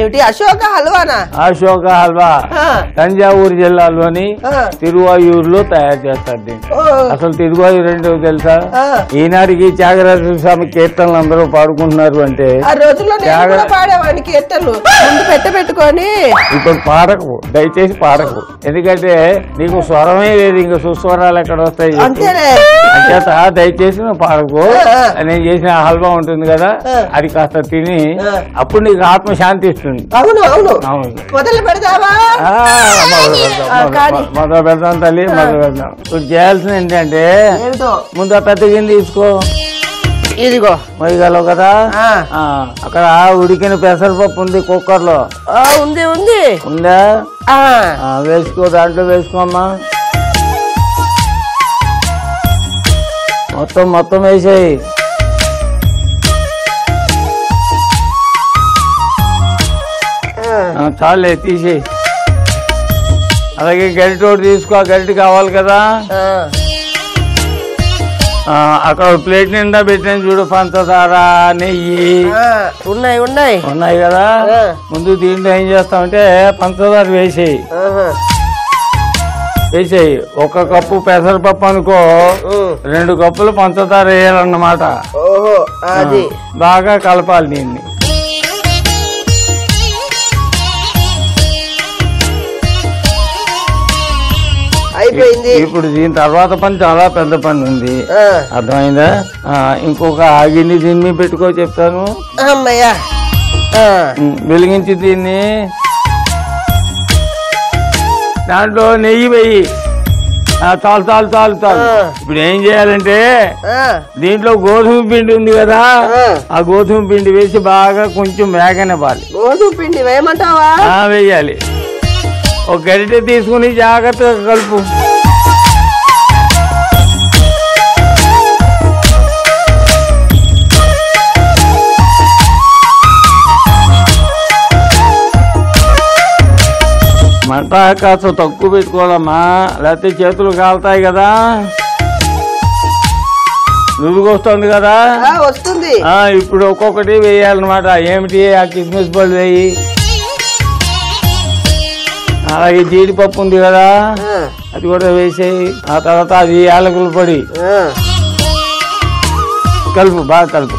ఏమిటి అశోక హల్వానా? అశోక హల్వా తంజావూరు జిల్లాలోని తిరువాయూరులో తయారు చేస్తారు దీన్ని. అసలు తిరువాయూరు అంటే తెలుసా? ఈనాటికి త్యాగరాజ స్వామి కీర్తనలు అందరూ పాడుకుంటున్నారు అంటే ఆ రోజుల్లో పాడేవాడిని కీర్తనలు ముందు పెట్టుకొని. ఇప్పుడు పాడకు, దయచేసి పాడకు, ఎందుకంటే నీకు స్వరమే లేదు, ఇంకా సుస్వరాలు ఎక్కడ వస్తాయి అంచేత దయచేసి నువ్వు పాడకు. నేను చేసిన హల్వా ఉంటుంది కదా, అది కాస్త తిని అప్పుడు నీకు ఆత్మశాంతి ఇస్తుంది. అవును అవును మొదలు పెడతావా? మొదలు పెడతాం తల్లి, మొదలు పెడతాం. ఇప్పుడు చేయాల్సింది ఏంటంటే ముందు పెద్ద గిన్నె తీసుకో, ఇదిగో మొయ్యగలవు కదా. అక్కడ ఉడికిన పెసరపప్పు ఉంది కుక్కర్ లో. ఉంది ఉంది ఉందా? వేసుకో, దాంట్లో వేసుకోమ్మా. మొత్తం వేసేయి. చాలే, తీసేయి. అలాగే గరిటె ఒకటి తీసుకో, గరిటె కావాలి కదా. అక్కడ ప్లేట్ నిండా పెట్టిన చూడు, పంచదార, నెయ్యి ఉన్నాయి కదా. ముందు దీంట్లో ఏం చేస్తామంటే పంచదార వేసేయి. 1 కప్పు పెసరపప్పు అనుకో, 2 కప్పులు పంచదార వేయాలన్నమాట. బాగా కలపాలి దీన్ని. అయిపోయింది. ఇప్పుడు దీని తర్వాత పని చాలా పెద్ద పని ఉంది, అర్థమైందా? ఇంకొక గిన్నె దీన్ని పెట్టుకో, చెప్తాను. వెలిగించి దీన్ని దాంట్లో నెయ్యి వెయ్యి. చాలు. ఇప్పుడు ఏం చేయాలంటే దీంట్లో గోధుమ పిండి ఉంది కదా, ఆ గోధుమ పిండి వేసి బాగా కొంచెం వేగనివ్వాలి. గోధుమ పిండి వేయమంటావా? వేయాలి. ఒక గరిటె తీసుకుని జాగ్రత్తగా కలుపు. మంట కాస్త తక్కువ పెట్టుకోవాలమ్మా, లేకపోతే చేతులు కాలుతాయి కదా. నువ్వుకు వస్తుంది కదా, వస్తుంది. ఇప్పుడు ఒక్కొక్కటి వేయాలన్నమాట. ఏమిటి? ఆ కిస్మిస్ పళ్ళు వేయి. అలాగే జీడిపప్పు ఉంది కదా, అది కూడా వేసేయి. ఆ తర్వాత అది యాలకుల పొడి కలుపు, బాగా కలుపు.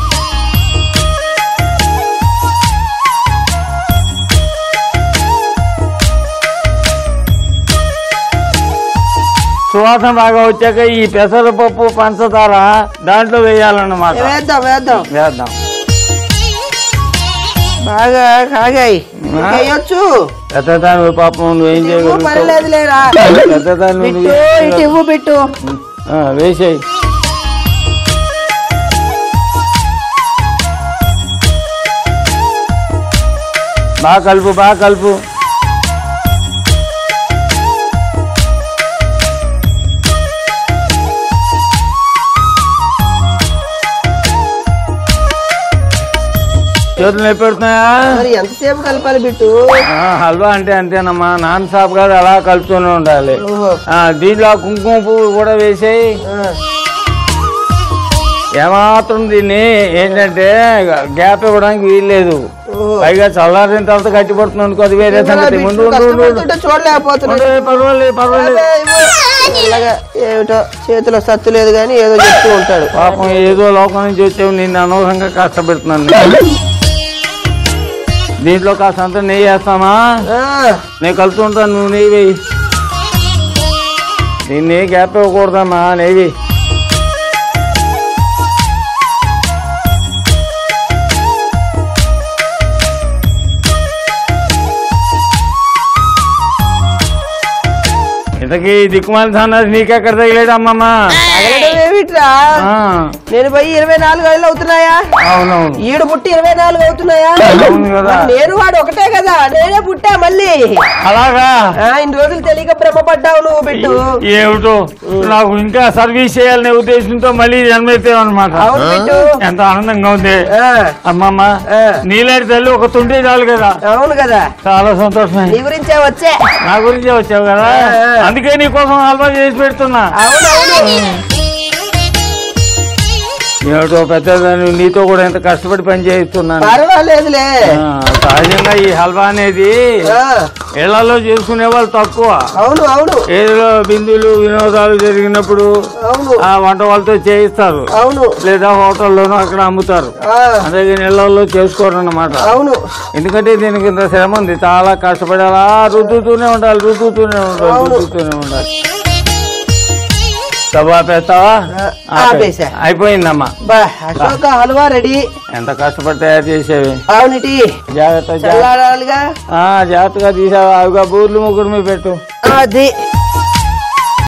సువాసన బాగా వచ్చాక ఈ పెసరపప్పు పంచదార దాంట్లో వేయాలన్నమాట. వేద్దాం. బాగా కాగాయి వేయొచ్చు. పెద్దదాని పాపం నువ్వేం చేయగలవు? పెద్దదాన్ని పెట్టు వేసేయి. బాగా కలుపు. చేతులు పెడుతున్నాయా? ఎంతసేపు కలపాలి బిట్టు? హల్వా అంటే అంతేనమ్మా, నాన్ స్టాప్ కాదు, అలా కలుపుతూనే ఉండాలి. దీంట్లో కుంకుమ పువ్వు కూడా వేసేయి. ఏమాత్రం దీన్ని ఏంటంటే గ్యాప్ ఇవ్వడానికి వీల్లేదు. పైగా చల్లారిన తర్వాత గట్టిపడుతుంది అనుకో, అది వేరే సంగతి. ముందు పర్వాలేదు. ఏమిటో చేతిలో సత్తు లేదు కానీ ఏదో చెప్తూ ఉంటాడు పాపం. ఏదో లోకం నుంచి వచ్చావు, నిన్ను అనవసరంగా కష్టపెడుతున్నాను. దీంట్లో కాస్తంత నెయ్యి వేస్తామా? నేను కలుపుతుంటాను, నువ్వు నెయ్యి వేయి. దీన్ని గ్యాప్ ఇవ్వకూడదమ్మా, నెయ్యి. ఇంతకీ దిక్కుమాలి సన్నాసి నీకెక్కడ తగిలేడు అమ్మమ్మ? ఏమిట్రా, నేను పోయి 24 ఏళ్ళు అవుతున్నాయా? అవునవును. ఈడు పుట్టి 24 అవుతున్నాయా? నేను వాడు ఒకటే కదా, నేనే పుట్టా మళ్ళీ. అలాగా? ఇన్ని రోజులు తెలియక భ్రమపడ్డావు నువ్వు బిట్టు. ఏమిటో నాకు ఇంకా సర్వీస్ చేయాలనే ఉద్దేశంతో మళ్ళీ జన్మెత్తావు అనమాట. ఎంత ఆనందంగా ఉంది అమ్మమ్మ. నీలాంటి తల్లి ఒక తుంటే చాలు కదా. అవును కదా, చాలా సంతోషం. నీ గురించే వచ్చే. నా గురించే వచ్చావు కదా, అందుకే నీ కోసం హల్వా చేసి పెడుతున్నా. ఏమిటో పెద్దదాన్ని నీతో కూడా ఎంత కష్టపడి పని చేయిస్తున్నాను. పర్వాలేదులే. సహజంగా ఈ హల్వా అనేది ఇళ్లలో చేసుకునే వాళ్ళు తక్కువ. అవును అవును. ఏదో బిందులు వినోదాలు జరిగినప్పుడు ఆ వంట వాళ్ళతో చేయిస్తారు. అవును. లేదా హోటల్లోనూ అక్కడ అమ్ముతారు. అందుకే ఇళ్లలో చేసుకోరు అన్నమాట. అవును. ఎందుకంటే దీనికి ఇంత శ్రమ ఉంది. చాలా కష్టపడి అలా రుద్దుతూనే ఉండాలి. స్టవ్ ఆపేస్తావా? అయిపోయిందమ్మా. అశోక హల్వా రెడీ. ఎంత కష్టపడి తయారు చేసేవి. అవునిటి. జాగ్రత్తగా తీసావా? అవిగా బూర్లు ముగ్గురు మీద పెట్టు. అది